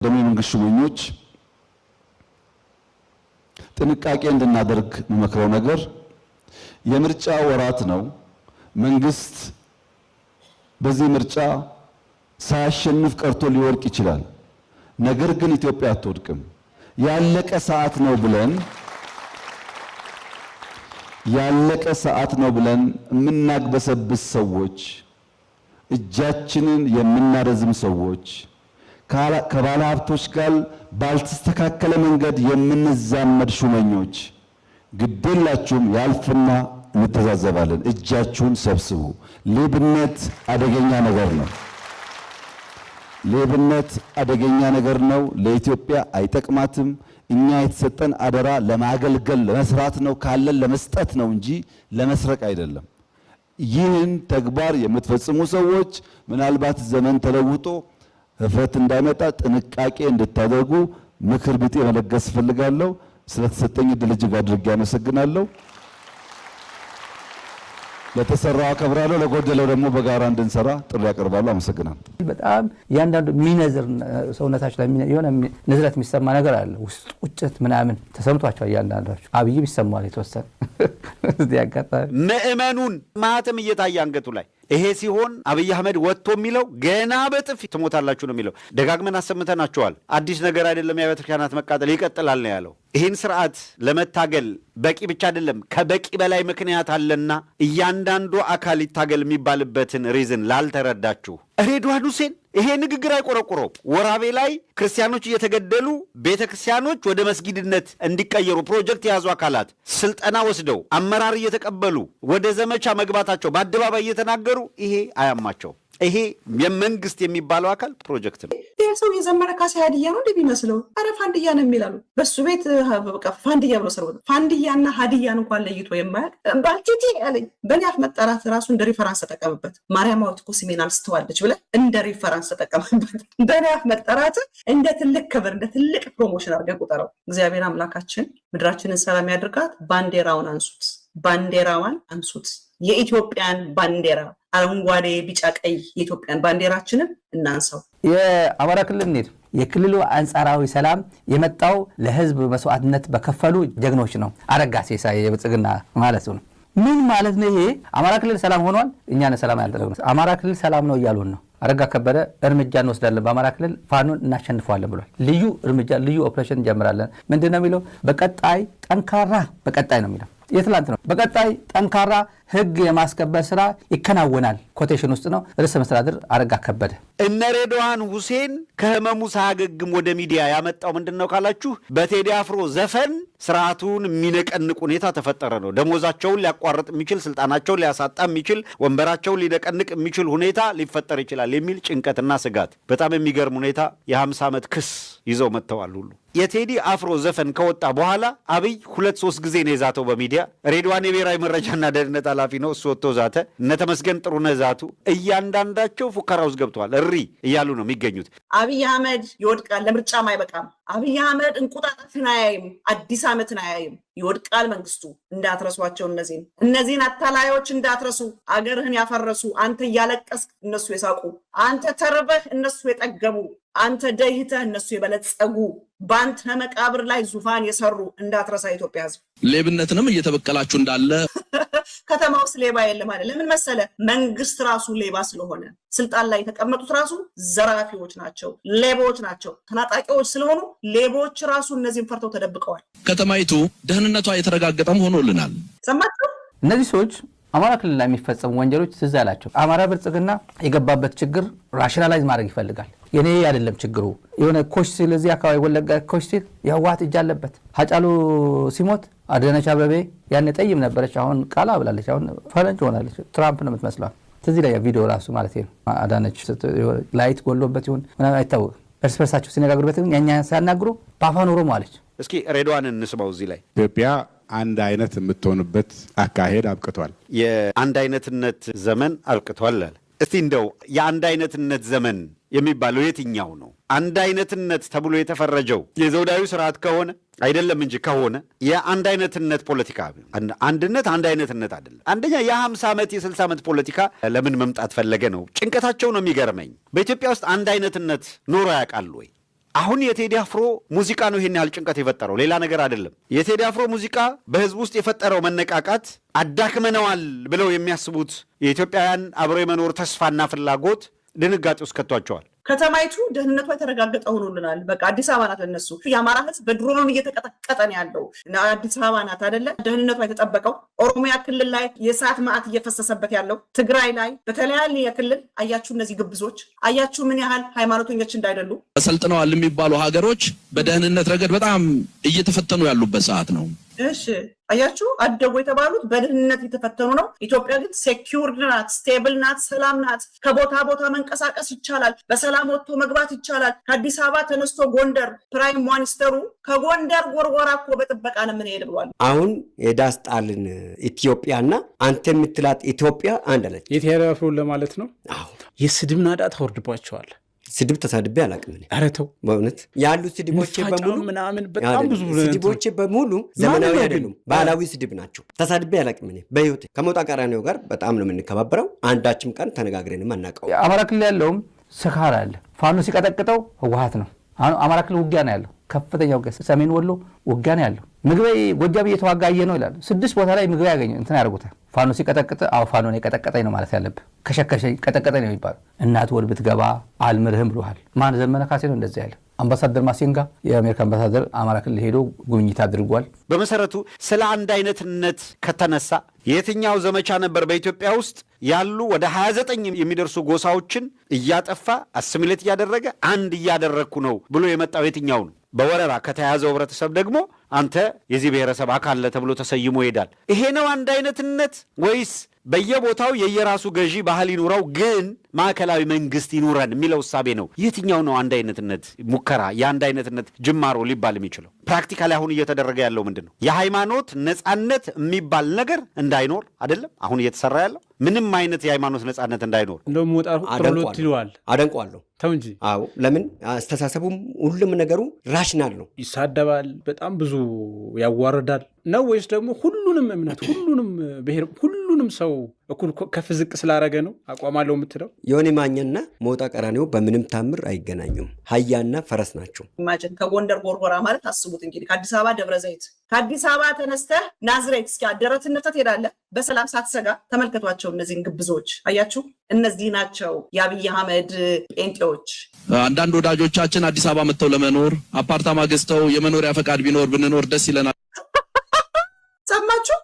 መንግስት ሹመኞች ጥንቃቄ እንድናደርግ መመክረው ነገር የምርጫ ወራት ነው። መንግስት በዚህ ምርጫ ሳያሸንፍ ቀርቶ ሊወድቅ ይችላል። ነገር ግን ኢትዮጵያ አትወድቅም። ያለቀ ሰዓት ነው ብለን የምናግበሰብስ ሰዎች፣ እጃችንን የምናረዝም ሰዎች፣ ከባለ ሀብቶች ጋር ባልተስተካከለ መንገድ የምንዛመድ ሹመኞች ግዴላችሁም ያልፍና እንተዛዘባለን። እጃችሁን ሰብስቡ። ሌብነት አደገኛ ነገር ነው። ሌብነት አደገኛ ነገር ነው። ለኢትዮጵያ አይጠቅማትም። እኛ የተሰጠን አደራ ለማገልገል ለመስራት ነው፣ ካለን ለመስጠት ነው እንጂ ለመስረቅ አይደለም። ይህን ተግባር የምትፈጽሙ ሰዎች ምናልባት ዘመን ተለውጦ ህፍረት እንዳይመጣ ጥንቃቄ እንድታደርጉ ምክር ቢጤ መለገስ ፈልጋለሁ። ስለተሰጠኝ እድል እጅግ አድርጌ አመሰግናለሁ። ለተሰራው አከብራለሁ፣ ለጎደለው ደግሞ በጋራ እንድንሰራ ጥሪ ያቀርባለሁ። አመሰግናለሁ። በጣም ያንዳንዱ ሚነዝር ሰውነታቸው ላይ የሆነ ንዝረት የሚሰማ ነገር አለ። ውስጥ ቁጭት ምናምን ተሰምቷቸዋል። ያንዳንዳቸው አብይም ይሰማል የተወሰነ ያጋጣሚ ምእመኑን ማህተም እየታየ አንገቱ ላይ ይሄ ሲሆን አብይ አህመድ ወጥቶ የሚለው ገና በጥፊ ትሞታላችሁ ነው የሚለው። ደጋግመን አሰምተናቸዋል። አዲስ ነገር አይደለም። የቤተ ክርስቲያናት መቃጠል ይቀጥላል ነው ያለው። ይህን ስርዓት ለመታገል በቂ ብቻ አይደለም፣ ከበቂ በላይ ምክንያት አለና እያንዳንዱ አካል ይታገል የሚባልበትን ሪዝን ላልተረዳችሁ ሬድዋን ሁሴን ይሄ ንግግር አይቆረቁረው። ወራቤ ላይ ክርስቲያኖች እየተገደሉ ቤተ ክርስቲያኖች ወደ መስጊድነት እንዲቀየሩ ፕሮጀክት የያዙ አካላት ስልጠና ወስደው አመራር እየተቀበሉ ወደ ዘመቻ መግባታቸው በአደባባይ እየተናገሩ ይሄ አያማቸው። ይሄ የመንግስት የሚባለው አካል ፕሮጀክት ነው። ይሄ ሰው የዘመረ ካሴ ሀዲያ ነው እንደሚመስለው። አረ ፋንድያ ነው የሚላሉ በሱ ቤት በቃ ፋንድያ ብሎ ሰው ፋንድያና ሀዲያን እንኳን ለይቶ የማያውቅ ባልቴቴ ያለኝ በእኔ አፍ መጠራት ራሱ እንደ ሪፈራንስ ተጠቀምበት። ማርያማዊት እኮ ስሜን አንስተዋለች ብለህ እንደ ሪፈራንስ ተጠቀምበት። በእኔ አፍ መጠራት እንደ ትልቅ ክብር እንደ ትልቅ ፕሮሞሽን አድርገህ ቁጠረው። እግዚአብሔር አምላካችን ምድራችንን ሰላም ያድርጋት። ባንዲራውን አንሱት፣ ባንዲራዋን አንሱት። የኢትዮጵያን ባንዲራ አረንጓዴ፣ ቢጫ፣ ቀይ የኢትዮጵያን ባንዲራችንን እናንሳው። የአማራ ክልል እንዴት የክልሉ አንጻራዊ ሰላም የመጣው ለህዝብ መስዋዕትነት በከፈሉ ጀግኖች ነው። አረጋ ሲሳይ የብልጽግና ማለት ነው። ምን ማለት ነው ይሄ? አማራ ክልል ሰላም ሆኗል፣ እኛ ነን ሰላም ያልተደረገው። አማራ ክልል ሰላም ነው እያሉን ነው። አረጋ ከበደ እርምጃ እንወስዳለን፣ በአማራ ክልል ፋኖን እናሸንፈዋለን ብሏል። ልዩ እርምጃ፣ ልዩ ኦፕሬሽን እንጀምራለን። ምንድን ነው የሚለው? በቀጣይ ጠንካራ፣ በቀጣይ ነው የሚለው የትላንት ነው። በቀጣይ ጠንካራ ህግ የማስከበር ስራ ይከናወናል። ኮቴሽን ውስጥ ነው። ርዕሰ መስተዳድር አረጋ ከበደ። እነ ሬድዋን ሁሴን ከህመሙ ሳያገግም ወደ ሚዲያ ያመጣው ምንድን ነው ካላችሁ፣ በቴዲ አፍሮ ዘፈን ስርዓቱን የሚነቀንቅ ሁኔታ ተፈጠረ ነው። ደሞዛቸውን ሊያቋርጥ የሚችል፣ ስልጣናቸውን ሊያሳጣ የሚችል፣ ወንበራቸውን ሊነቀንቅ የሚችል ሁኔታ ሊፈጠር ይችላል የሚል ጭንቀትና ስጋት። በጣም የሚገርም ሁኔታ የ50 ዓመት ክስ ይዘው መጥተዋል ሁሉ። የቴዲ አፍሮ ዘፈን ከወጣ በኋላ አብይ 2-3 ጊዜ ነው የዛተው በሚዲያ። ሬድዋን የብሔራዊ መረጃና ደህንነት ኃላፊ ነው፣ እሱ ወጥቶ ዛተ። እነ ተመስገን ጥሩነህ ዛቱ። እያንዳንዳቸው ፉከራ ውስጥ ገብተዋል። እሪ እያሉ ነው የሚገኙት። አብይ አህመድ ይወድቃል፣ ለምርጫም አይበቃም። አብይ አህመድ እንቁጣጣሽን አያይም፣ አዲስ ዓመትን አያይም። ይወድቃል መንግስቱ። እንዳትረሷቸው እነዚህን አታላዮች እንዳትረሱ። አገርህን ያፈረሱ፣ አንተ እያለቀስክ እነሱ የሳቁ፣ አንተ ተርበህ እነሱ የጠገቡ፣ አንተ ደይተህ እነሱ የበለጸጉ፣ በአንተ መቃብር ላይ ዙፋን የሰሩ እንዳትረሳ ኢትዮጵያ ህዝብ። ሌብነትንም እየተበቀላችሁ እንዳለ ከተማ ውስጥ ሌባ የለም አይደል? ለምን መሰለ? መንግስት ራሱ ሌባ ስለሆነ፣ ስልጣን ላይ የተቀመጡት ራሱ ዘራፊዎች ናቸው፣ ሌቦች ናቸው፣ ተናጣቂዎች ስለሆኑ ሌቦች ራሱ እነዚህን ፈርተው ተደብቀዋል። ከተማይቱ ደህንነቷ የተረጋገጠም ሆኖልናል። ሰማችሁ? እነዚህ ሰዎች አማራ ክልል ላይ የሚፈጸሙ ወንጀሎች ትዝ አላቸው። አማራ ብልጽግና የገባበት ችግር ራሽናላይዝ ማድረግ ይፈልጋል። የኔ አይደለም ችግሩ። የሆነ ኮሽ ሲል እዚህ አካባቢ ወለጋ ኮሽ ሲል የህወሓት እጅ አለበት። ሀጫሉ ሲሞት አዳነች አቤቤ ያኔ ጠይም ነበረች፣ አሁን ቃላ ብላለች፣ አሁን ፈረንጅ ሆናለች። ትራምፕ ነው የምትመስለው። ትዝ ላይ ቪዲዮ ራሱ ማለት ነው። አዳነች ላይት ጎሎበት ይሁን ምናምን አይታወቅም። እርስ በርሳቸው ሲነጋግሩበት ግን ያኛ ሲያናግሩ በአፋን ኦሮሞ አለች። እስኪ ሬድዋንን እንስማው። እዚህ ላይ ኢትዮጵያ አንድ አይነት የምትሆንበት አካሄድ አብቅቷል። የአንድ አይነትነት ዘመን አብቅቷል አለ። እስቲ እንደው የአንድ አይነትነት ዘመን የሚባለው የትኛው ነው? አንድ አይነትነት ተብሎ የተፈረጀው የዘውዳዊ ስርዓት ከሆነ አይደለም እንጂ ከሆነ የአንድ አይነትነት ፖለቲካ አንድነት አንድ አይነትነት አይደለም። አንደኛ የ50 ዓመት የ60 ዓመት ፖለቲካ ለምን መምጣት ፈለገ ነው ጭንቀታቸው ነው የሚገርመኝ። በኢትዮጵያ ውስጥ አንድ አይነትነት ኖሮ ያውቃል ወይ? አሁን የቴዲ አፍሮ ሙዚቃ ነው ይሄን ያህል ጭንቀት የፈጠረው፣ ሌላ ነገር አይደለም። የቴዲ አፍሮ ሙዚቃ በህዝብ ውስጥ የፈጠረው መነቃቃት አዳክመነዋል ብለው የሚያስቡት የኢትዮጵያውያን አብሮ የመኖር ተስፋና ፍላጎት ድንጋጤ ውስጥ ከቷቸዋል። ከተማይቱ ደህንነቷ የተረጋገጠ ሆኖልናል። በቃ አዲስ አበባ ናት ለነሱ። የአማራ ህዝብ በድሮን እየተቀጠቀጠ ነው ያለው። አዲስ አበባ ናት አይደለ ደህንነቷ የተጠበቀው። ኦሮሚያ ክልል ላይ የሰዓት ማዕት እየፈሰሰበት ያለው፣ ትግራይ ላይ በተለያየ ክልል አያችሁ። እነዚህ ግብዞች አያችሁ ምን ያህል ሃይማኖተኞች እንዳይደሉ። ሰልጥነዋል የሚባሉ ሀገሮች በደህንነት ረገድ በጣም እየተፈተኑ ያሉበት ሰዓት ነው። እሺ አያችሁ፣ አደጉ የተባሉት በደህንነት የተፈተኑ ነው። ኢትዮጵያ ግን ሴኪውርድ ናት፣ ስቴብል ናት፣ ሰላም ናት። ከቦታ ቦታ መንቀሳቀስ ይቻላል። በሰላም ወጥቶ መግባት ይቻላል። ከአዲስ አበባ ተነስቶ ጎንደር ፕራይም ሚኒስተሩ ከጎንደር ጎርጎራ እኮ በጥበቃ ነው የምንሄድ ብሏል። አሁን የዳስጣልን ኢትዮጵያና አንተ የምትላት ኢትዮጵያ አንድ ነች። የቴዲ አፍሮን ለማለት ነው። አዎ የስድብ ናዳ ተወርድባቸዋል። ስድብ ተሳድቤ አላቅም። ኧረ ተው በእውነት ያሉት ስድቦቼ በሙሉ ምናምን በጣም ብዙ ስድቦቼ በሙሉ ዘመናዊ አይደሉም፣ ባህላዊ ስድብ ናቸው። ተሳድቤ አላቅም። በህይወቴ ከሞጣ ቀራኒዮ ጋር በጣም ነው የምንከባበረው። አንዳችም ቀን ተነጋግረንም አናውቀው። አማራ ክልል ያለውም ስካር አለ። ፋኖ ሲቀጠቅጠው ህወሓት ነው። አማራ ክልል ውጊያ ነው ያለው። ከፍተኛ ውጊያ ሰሜን ወሎ ውጊያ ነው ያለው። ምግበይ ጎጃም እየተዋጋየ ነው ይላሉ። 6 ቦታ ላይ ምግበይ ያገኘ እንትን ያደርጉታል። ፋኖ ሲቀጠቅጥ አዎ ፋኖ ነው የቀጠቀጠኝ ነው ማለት ያለብህ። ከሸከሸኝ ቀጠቀጠኝ ነው የሚባለው። እናት ወል ብትገባ አልምርህም ብሏል። ማን ዘመነ ካሴ ነው እንደዚህ ያለ። አምባሳደር ማሲንጋ የአሜሪካ አምባሳደር አማራ ክልል ሄዶ ጉብኝት አድርጓል። በመሰረቱ ስለ አንድ አይነትነት ከተነሳ የትኛው ዘመቻ ነበር በኢትዮጵያ ውስጥ ያሉ ወደ 29 የሚደርሱ ጎሳዎችን እያጠፋ አስሚሌት እያደረገ አንድ እያደረግኩ ነው ብሎ የመጣው የትኛው ነው? በወረራ ከተያዘው ህብረተሰብ ደግሞ አንተ የዚህ ብሔረሰብ አካል ተብሎ ተሰይሞ ይሄዳል። ይሄ ነው አንድ አይነትነት ወይስ በየቦታው የየራሱ ገዢ ባህል ይኑረው ግን ማዕከላዊ መንግስት ይኑረን የሚለው እሳቤ ነው? የትኛው ነው አንድ አይነትነት ሙከራ፣ የአንድ አይነትነት ጅማሮ ሊባል የሚችለው? ፕራክቲካሊ አሁን እየተደረገ ያለው ምንድን ነው? የሃይማኖት ነጻነት የሚባል ነገር እንዳይኖር አይደለም አሁን እየተሰራ ያለው? ምንም አይነት የሃይማኖት ነጻነት እንዳይኖር እንደውም ወጣ ፕሮሎት ይለዋል። አደንቋለሁ። ተው እንጂ። አዎ ለምን አስተሳሰቡም ሁሉም ነገሩ ራሽናል ነው። ይሳደባል፣ በጣም ብዙ ያዋርዳል ነው ወይስ ደግሞ ሁሉንም እምነት ሁሉንም ብሔር ሁሉንም ሰው እኩል ከፍ ዝቅ ስላረገ ነው አቋም አለው የምትለው? ዮኒ ማኛና ሞጣ ቀራኒዮ በምንም ታምር አይገናኙም። ሀያና ፈረስ ናቸው። ኢማጂን ከጎንደር ጎርጎራ ማለት አስቡት እንግዲህ ከአዲስ አበባ ደብረ ዘይት፣ ከአዲስ አበባ ተነስተህ ናዝሬት እስኪ ደረትነት ትሄዳለህ በሰላም ሳትሰጋ። ተመልከቷቸው እነዚህን ግብዞች አያችሁ። እነዚህ ናቸው የአብይ አህመድ ጴንጤዎች። አንዳንድ ወዳጆቻችን አዲስ አበባ መጥተው ለመኖር አፓርታማ ገዝተው የመኖሪያ ፈቃድ ቢኖር ብንኖር ደስ ይለናል። ሰማችሁ?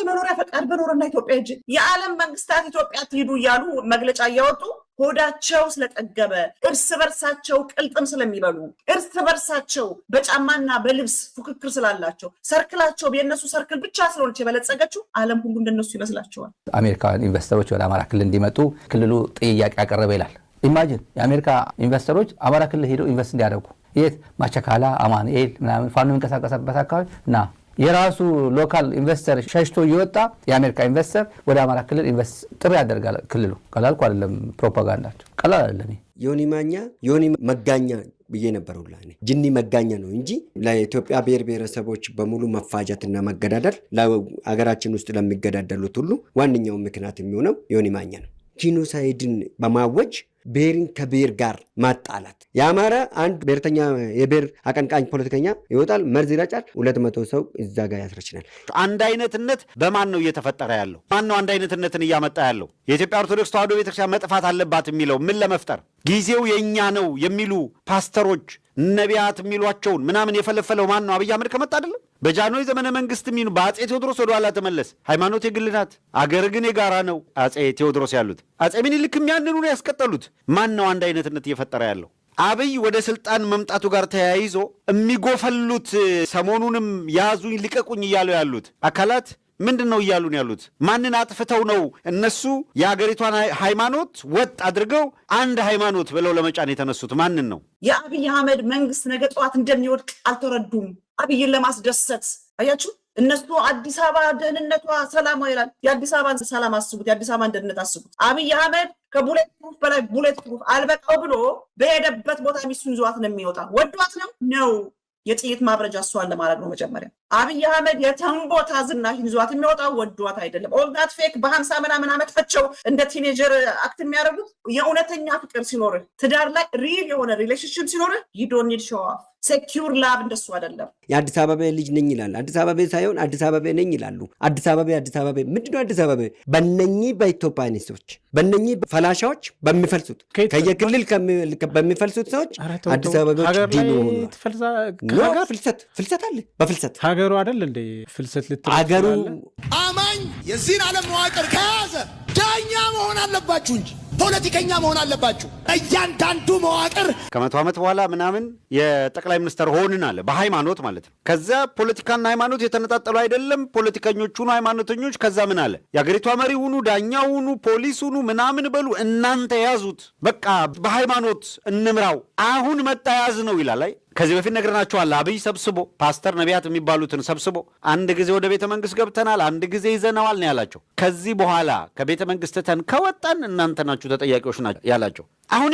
የመኖሪያ ፈቃድ በኖርና ኢትዮጵያ እጅ የዓለም መንግስታት ኢትዮጵያ ትሄዱ እያሉ መግለጫ እያወጡ ሆዳቸው ስለጠገበ እርስ በርሳቸው ቅልጥም ስለሚበሉ እርስ በርሳቸው በጫማና በልብስ ፉክክር ስላላቸው ሰርክላቸው የነሱ ሰርክል ብቻ ስለሆነች የበለጸገችው ዓለም ሁሉ እንደነሱ ይመስላቸዋል። አሜሪካን ኢንቨስተሮች ወደ አማራ ክልል እንዲመጡ ክልሉ ጥያቄ ያቀረበ ይላል። ኢማጂን የአሜሪካ ኢንቨስተሮች አማራ ክልል ሄደው ኢንቨስት እንዲያደርጉ የት ማቸካላ፣ አማኑኤል ምናምን ፋኖ የሚንቀሳቀስበት አካባቢ እና የራሱ ሎካል ኢንቨስተር ሸሽቶ እየወጣ የአሜሪካ ኢንቨስተር ወደ አማራ ክልል ኢንቨስት ጥሪ ያደርጋል። ክልሉ ቀላል እኮ አይደለም፣ ፕሮፓጋንዳቸው ቀላል አይደለም። ዮኒ ማኛ ዮኒ መጋኛ ብዬ ነበረውላ ጅኒ መጋኛ ነው እንጂ ለኢትዮጵያ ብሔር ብሔረሰቦች በሙሉ መፋጀትና መገዳደል ለሀገራችን ውስጥ ለሚገዳደሉት ሁሉ ዋነኛው ምክንያት የሚሆነው ዮኒ ማኛ ነው። ጂኖሳይድን በማወጅ ብሔርን ከብሔር ጋር ማጣላት። የአማራ አንድ ብሔርተኛ የብሔር አቀንቃኝ ፖለቲከኛ ይወጣል፣ መርዝ ይረጫል፣ 200 ሰው እዛ ጋር ያስረችናል። አንድ አይነትነት በማን ነው እየተፈጠረ ያለው? ማን ነው አንድ አይነትነትን እያመጣ ያለው? የኢትዮጵያ ኦርቶዶክስ ተዋሕዶ ቤተክርስቲያን መጥፋት አለባት የሚለው ምን ለመፍጠር? ጊዜው የኛ ነው የሚሉ ፓስተሮች ነቢያት የሚሏቸውን ምናምን የፈለፈለው ማን ነው? አብይ አህመድ ከመጣ አይደለም? በጃንሆይ ዘመነ መንግስት የሚሉ በአጼ ቴዎድሮስ ወደ ኋላ ተመለስ። ሃይማኖት የግል ናት፣ አገር ግን የጋራ ነው። አጼ ቴዎድሮስ ያሉት አጼ ምኒልክም ያንኑ ነው ያስቀጠሉት። ማን ነው አንድ አይነትነት እየፈጠረ ያለው? አብይ ወደ ስልጣን መምጣቱ ጋር ተያይዞ የሚጎፈሉት ሰሞኑንም ያዙኝ ልቀቁኝ እያሉ ያሉት አካላት ምንድን ነው እያሉን ያሉት? ማንን አጥፍተው ነው እነሱ የአገሪቷን ሃይማኖት ወጥ አድርገው አንድ ሃይማኖት ብለው ለመጫን የተነሱት? ማንን ነው? የአብይ አህመድ መንግስት ነገ ጠዋት እንደሚወድቅ አልተረዱም። አብይን ለማስደሰት አያችሁ። እነሱ አዲስ አበባ ደህንነቷ ሰላም ይላል። የአዲስ አበባን ሰላም አስቡት፣ የአዲስ አበባን ደህንነት አስቡት። አብይ አህመድ ከቡሌት ፕሩፍ በላይ ቡሌት ፕሩፍ አልበቃው ብሎ በሄደበት ቦታ ሚስቱን ይዟት ነው የሚወጣ። ወዷት ነው የጥይት ማብረጃ እሷን ለማድረግ ነው መጀመሪያ አብይ አህመድ የተንቦታ ዝናሽን ይዟት የሚወጣው ወዷት አይደለም። ኦልዳት ፌክ በ50 ምናምን ዓመታቸው እንደ ቲኔጀር አክት የሚያደርጉት የእውነተኛ ፍቅር ሲኖርህ ትዳር ላይ ሪል የሆነ ሪሌሽንሽፕ ሲኖርህ you don't need show off ሴኪዩር ላቭ እንደሱ አይደለም። የአዲስ አበባ ልጅ ነኝ ይላል። አዲስ አበባ ሳይሆን አዲስ አበባ ነኝ ይላሉ። አዲስ አበባ ምንድነው? አዲስ አበባ በእነኚህ በኢትዮጵያኒስቶች በእነኚህ ፈላሻዎች በሚፈልሱት ከየክልል በሚፈልሱት ሰዎች አዲስ አበባዎች ዲኑ ሆኑ። ፍልሰት አለ። በፍልሰት ሀገሩ አይደል እንደ ፍልሰት ሀገሩ አማኝ የዚህን ዓለም መዋቅር ከያዘ ዳኛ መሆን አለባችሁ እንጂ ፖለቲከኛ መሆን አለባችሁ። እያንዳንዱ መዋቅር ከ100 ዓመት በኋላ ምናምን የጠቅላይ ሚኒስትር ሆንን አለ፣ በሃይማኖት ማለት ነው። ከዛ ፖለቲካና ሃይማኖት የተነጣጠሉ አይደለም፣ ፖለቲከኞች ሁኑ፣ ሃይማኖተኞች። ከዛ ምን አለ፣ የአገሪቷ መሪ ሁኑ፣ ዳኛ ሁኑ፣ ፖሊስ ሁኑ፣ ምናምን በሉ፣ እናንተ ያዙት፣ በቃ በሃይማኖት እንምራው። አሁን መጣ ያዝ ነው ይላል። አይ ከዚህ በፊት ነግረናቸዋል። አብይ ሰብስቦ ፓስተር ነቢያት የሚባሉትን ሰብስቦ አንድ ጊዜ ወደ ቤተ መንግስት ገብተናል፣ አንድ ጊዜ ይዘነዋል ነው ያላቸው። ከዚህ በኋላ ከቤተ መንግስት ተን ከወጣን እናንተ ናችሁ ተጠያቂዎች ናቸው ያላቸው። አሁን